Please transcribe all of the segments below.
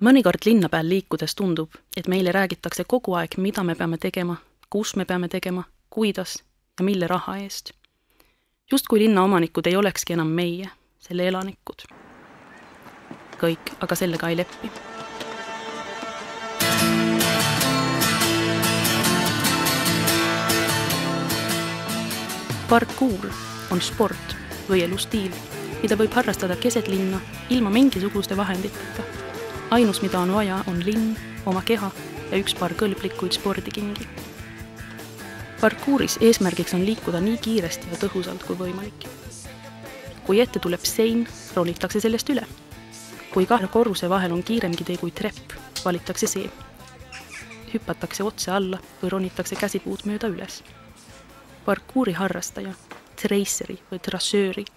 Mõnikord linna peal liikudes tundub, et meile räägitakse kogu aeg, mida me peame tegema, kus me peame tegema, kuidas ja mille raha eest. Justkui linna omanikud ei olekski enam meie, selle elanikud. Kõik aga sellega ei leppi. Parkour on sport või elustiil, mida võib harrastada keset linna ilma mingisuguste vahenditeta. Ainus, mida on vaja, on linn, oma keha ja üks paar kõlblikuid spordikingi. Parkouris eesmärgiks on liikuda nii kiiresti ja tõhusalt kui võimalik. Kui ette tuleb sein, ronitakse sellest üle. Kui kahe korruse vahel on kiiremgi tee kui trepp, valitakse see. Hüpatakse otse alla või ronitakse käsipuud mööda üles. Parkouri harrastaja, treisseri või trassööri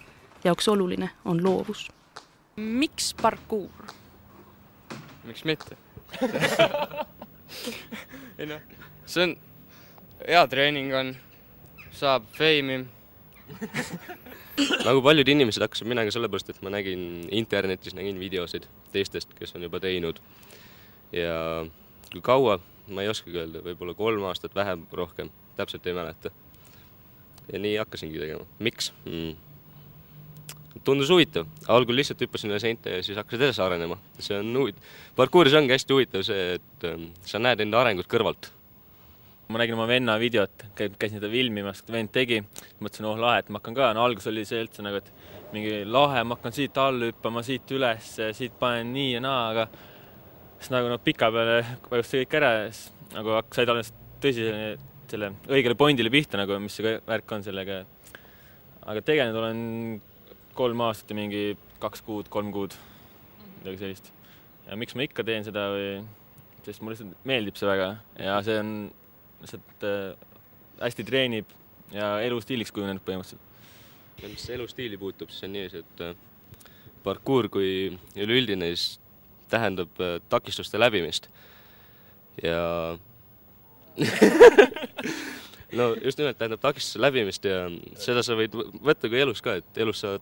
jaoks oluline on loovus. Miks parkour? Miks mitte? See on hea treening on, saab feimi. Nagu paljud inimesed hakkasid minema sellepärast, et ma nägin internetis, nägin videosid teistest, kes on juba teinud. Ja kui kaua, ma ei oskagi öelda, võib-olla 3 aastat vähem rohkem, täpselt ei mäleta. Ja nii hakkasingi tegema. Miks? Tundus huvitav. Algul lihtsalt hüppasin üle seinte ja siis hakkasid edasi arenema. See on Parkouris ongi hästi huvitav see, et sa näed enda arengut kõrvalt. Ma nägin oma venna videot, käisin seda filmimas, vend tegi. Mõtlesin, lahe, et ma hakkan ka. Algus oli see üldse nagu, et mingi lahe, ma hakkan siit alla hüppama, siit üles, siit panen nii ja naa, aga siis nagu pika peale vajus see kõik ära, nagu said alles tõsi selle õigele pointile pihta, nagu, mis see värk on sellega. Aga tegelikult olen 3 aastat ja mingi 2 kuud, 3 kuud, midagi sellist. Ja miks ma ikka teen seda, sest mulle lihtsalt meeldib see väga ja see on lihtsalt hästi treenib ja elustiiliks kujunenud põhimõtteliselt. Ja mis elustiili puutub, siis on nii, et parkour kui üleüldine tähendab takistuste läbimist. Ja no just nimelt tähendab takistuse läbimist ja seda sa võid võtta kui elus ka, et elus sa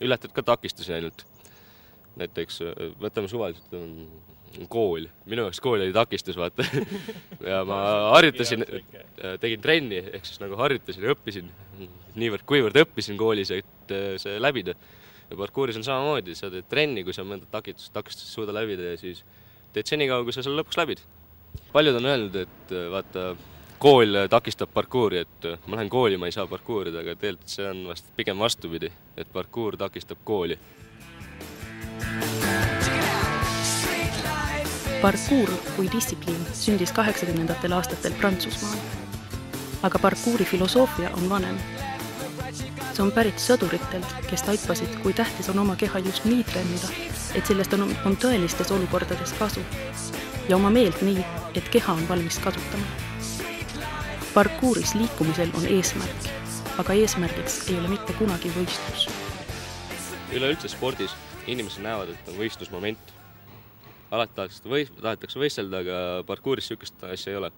ületad ka takistusi ainult. Näiteks võtame suvaliselt kool. Minu jaoks kool oli takistus, vaata. Ja ma harjutasin, tegin trenni, ehk siis nagu harjutasin ja õppisin. Niivõrd kuivõrd õppisin koolis, et see läbida. Ja parkouris on samamoodi, sa teed trenni, kui sa mõnda takistust suuda läbida ja siis teed senikaua, kui sa seal lõpuks läbid. Paljud on öelnud, et vaata, kool takistab parkouri, et ma lähen kooli, ma ei saa parkourida, aga tegelikult see on vast pigem vastupidi, et parkour takistab kooli. Parkour kui distsipliin sündis 80. aastatel Prantsusmaal. Aga parkouri filosoofia on vanem. See on pärit sõduritelt, kes taipasid, kui tähtis on oma keha just nii treenida, et sellest on tõelistes olukordades kasu. Ja oma meelt nii, et keha on valmis kasutama. Parkouris liikumisel on eesmärk, aga eesmärgiks ei ole mitte kunagi võistlus. Üleüldse spordis inimesed näevad, et on võistlusmoment. Alati tahetakse võistelda, aga parkouris sihukest asja ei ole.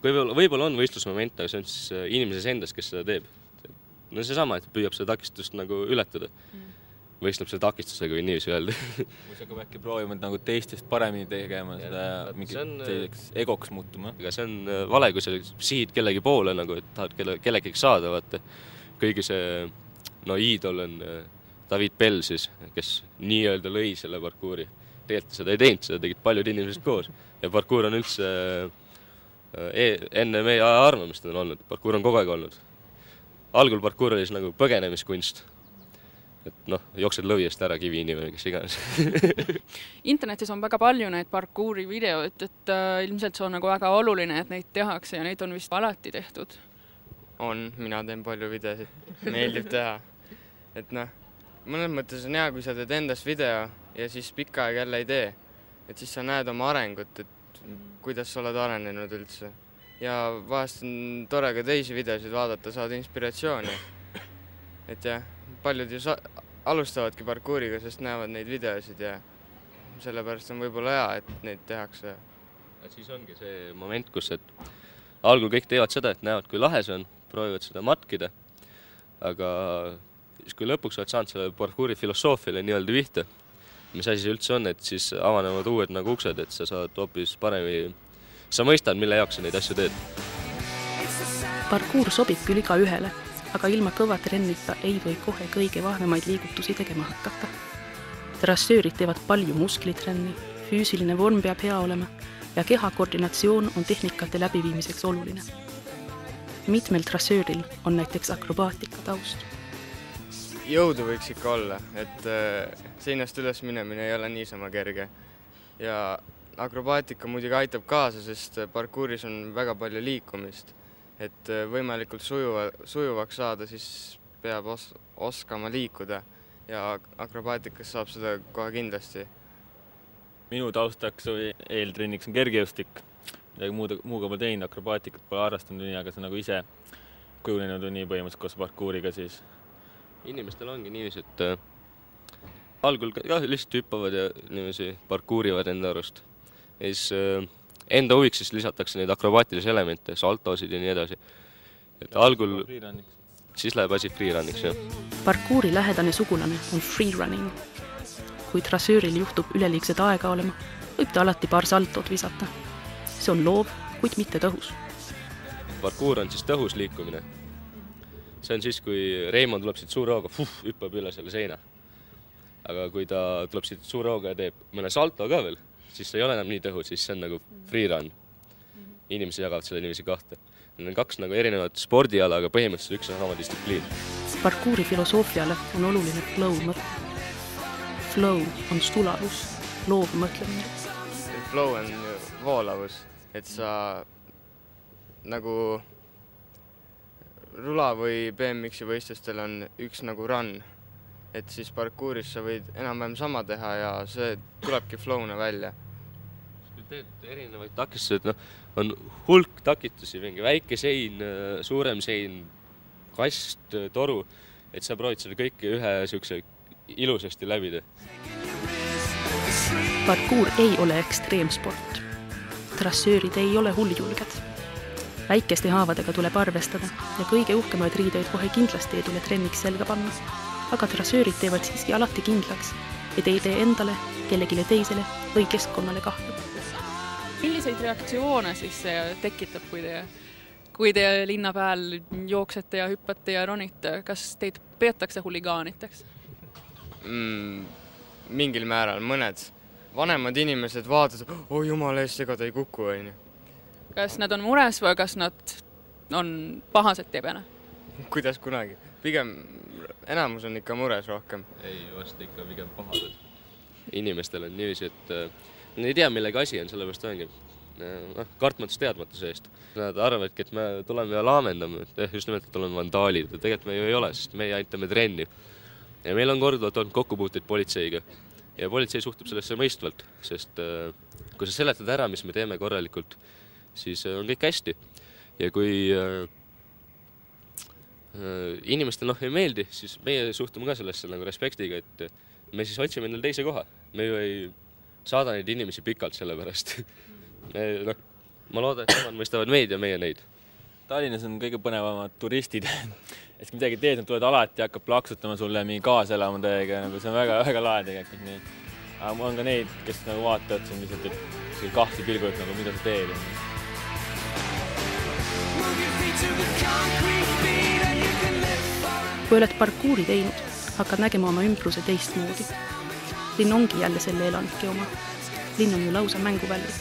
Võib-olla on võistlusmoment, aga see on siis inimeses endas, kes seda teeb. No see sama, et püüab seda takistust nagu ületada. Võistleb selle takistusega või niiviisi öelda. Või sa ka äkki proovima nagu teistest paremini tegema, seda mingi egoks muutuma. Aga see on vale, kui sa sihid kellegi poole, nagu, et tahad kellegi saada. Vaata. Kõigi see iidol on David Bell, siis, kes nii-öelda lõi selle parkouri. Tegelikult seda ei teinud, seda tegid paljud inimesed koos. Ja parkour on üldse enne meie arvamist on olnud. Parkour on kogu aeg olnud. Algul parkour oli nagu põgenemiskunst. Et jooksed lõviest ära kivi inimene, kes iganes. Internetis on väga palju neid parkouri videoid, et ilmselt see on nagu väga oluline, et neid tehakse ja neid on vist alati tehtud. On, mina teen palju videosid. Meeldib teha. Et mõnes mõttes on hea, kui sa teed endast video ja siis pikka aeg jälle ei tee. Et siis sa näed oma arengut, et kuidas sa oled arenenud üldse. Ja vahest on tore ka teisi videosid vaadata, saad inspiratsiooni. Et jah, paljud ju alustavadki parkouriga, sest näevad neid videosid ja sellepärast on võib-olla hea, et neid tehakse. Siis ongi see moment, kus algul kõik teevad seda, et näevad, kui lahe see on, proovivad seda matkida, aga siis kui lõpuks oled saanud selle parkouri filosoofiale nii-öelda vihta, mis asi see üldse on, et siis avanevad uued nagu uksed, et sa saad hoopis paremini, sa mõistad, mille jaoks sa neid asju teed. Parkuur sobib küll iga ühele, aga ilma kõva trennita ei või kohe kõige vahvemaid liigutusi tegema hakata. Trassöörid teevad palju musklitrenni, füüsiline vorm peab hea olema ja kehakoordinatsioon on tehnikate läbiviimiseks oluline. Mitmel trassööril on näiteks akrobaatika taust. Jõudu võiks ikka olla, et seinast üles minemine ei ole niisama kerge. Ja akrobaatika muidugi aitab kaasa, sest parkuuris on väga palju liikumist. Et võimalikult sujuvaks saada, siis peab oskama liikuda ja akrobaatikas saab seda kohe kindlasti. Minu taustaks või eeltrenniks on kergejõustik. Muuga pole teinud, akrobaatikat pole harrastanud nii, aga see nagu ise kujunenud nii põhimõtteliselt koos parkuuriga siis. Inimestel ongi niiviisi, et algul ka lihtsalt hüppavad ja niiviisi parkuurivad enda arust. Ja siis enda huviks siis lisatakse neid akrobaatilisi elemente, saltosid ja nii edasi. Et algul siis läheb asi freerunniks, jah. Parkuuri lähedane sugulane on freerunning. Kui trassööril juhtub üleliigset aega olema, võib ta alati paar saltot visata. See on loov, kuid mitte tõhus. Parkuur on siis tõhus liikumine. See on siis, kui Reimond tuleb siit suure hooga, hüppab üle selle seina. Aga kui ta tuleb siit suure hooga ja teeb mõne salto ka veel, siis see ei ole enam nii tõhus, siis see on nagu freerun. Inimesed jagavad selle niiviisi kahte. Need on kaks nagu erinevat spordiala, aga põhimõtteliselt üks on sama distsipliin. Parkuuri filosoofiale on oluline flow mõte. Flow on sulavus, loov mõtlemine. Flow on voolavus, et sa nagu rula või BMX-i võistlustel on üks nagu run, et siis parkuuris sa võid enam-vähem sama teha ja see tulebki flowna välja. Kui teed erinevaid takistusi, on hulk takitusi, mingi väike sein, suurem sein, kast, toru, et sa proovid selle kõike ühe sihukese ilusasti läbida. Parkuur ei ole ekstreemsport. Trassöörid ei ole hulljulged. Väikeste haavadega tuleb arvestada ja kõige uhkemaid riideid kohe kindlasti ei tule trenniks selga panna. Aga trassöörid teevad siiski alati kindlaks, et ei tee endale, kellegile teisele või keskkonnale kahju. Milliseid reaktsioone siis see tekitab, kui te linna peal jooksete ja hüppate ja ronite? Kas teid peetakse huligaaniteks? Mingil määral, mõned vanemad inimesed vaatavad, jumala eest, ega ta ei kuku, on ju. Kas nad on mures või kas nad on pahased tebene? Kuidas kunagi? Pigem enamus on ikka mures rohkem. Ei, vast ikka pigem pahased. Inimestel on niiviisi, et nad ei tea, millega asi on, sellepärast ongi kartmatus teadmatuse eest. Nad arvavadki, et me tuleme ja laamendame, just nimelt, et oleme vandaalid. Tegelikult me ju ei ole, sest me aitame trenni. Ja meil on korduvalt olnud kokkupuuteid politseiga ja politsei suhtub sellesse mõistvalt, sest kui sa seletad ära, mis me teeme korralikult, siis on kõik hästi. Ja kui inimestel ei meeldi, siis meie suhtume ka sellesse nagu respektiga, et me siis otsime endale teise koha. Me ju ei saada neid inimesi pikalt selle pärast. Ma loodan, et nemad mõistavad meid ja meie neid. Tallinnas on kõige põnevamad turistid. Et kui midagi teed, nad tulevad alati ja hakkab plaksutama sulle mingi kaaselama täiega. See on väga, väga lahe tegelikult nii. Aga on ka neid, kes nagu vaatavad siin lihtsalt, et kahti pilgult, nagu mida sa teed. Kui oled parkuuri teinud, hakkad nägema oma ümbruse teistmoodi. Linn ongi jälle selle elanike oma. Linn on ju lausa mänguväljas.